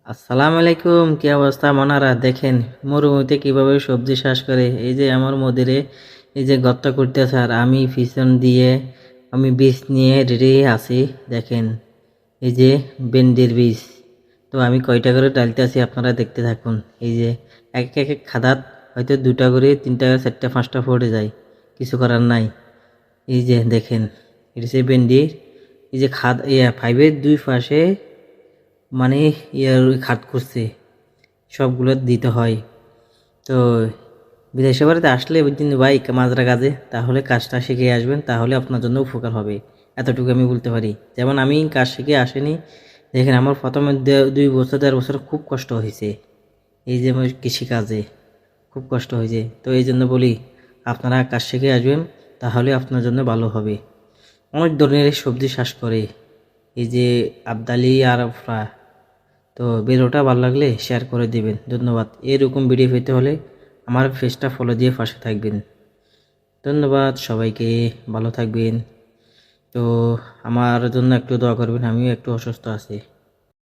আসসালামু আলাইকুম, কি অবস্থা মনারা? দেখেন মরুভূমিতে কিভাবে সবজি চাষ করে। এই যে আমার মদিরে এই যে গর্ত করতেছে আর আমি পিছন দিয়ে আমি বীজ নিয়ে রেডি আছি। দেখেন এই যে ভেন্ডির বীজ, তো আমি কয়টা করে ডালতেছি আপনারা দেখতে থাকুন। এই যে এক এক খাদাত হয়তো দুটা করে তিনটা চারটা পাঁচটা পড়ে যায়, কিছু করার নাই। এই যে দেখেন এটা হচ্ছে ভেন্ডির। এই যে ফাইভের দুই পাশে মানে খাত করছে, সবগুলো দিতে হয়। তো বিদেশে বাড়িতে আসলে বুঝছেন ভাই মাজরা কাজে, তাহলে কাজটা শিখে আসবেন, তাহলে আপনার জন্য উপকার হবে। এতটুকু আমি বলতে পারি। যেমন আমি কাজ শিখে আসেনি, দেখেন আমার প্রথমে 2 বছর 1.5 বছর খুব কষ্ট হয়েছে। এই যে আমার কৃষিকাজে খুব কষ্ট হয়েছে, তো এই জন্য বলি আপনারা কাজ শিখে আসবেন, তাহলে আপনার জন্য ভালো হবে। অনেক ধরনের সবজি চাষ করে এই যে আবদালি আর আফরা। তো ভিডিওটা ভালো লাগলে শেয়ার করে দিবেন, ধন্যবাদ। এরকম ভিডিও পেতে হলে আমার পেজটা ফলো দিয়ে পাশে থাকবেন। ধন্যবাদ সবাইকে, ভালো থাকবেন। তো আমার জন্য একটু দোয়া করবেন, আমিও একটু অসুস্থ আছি।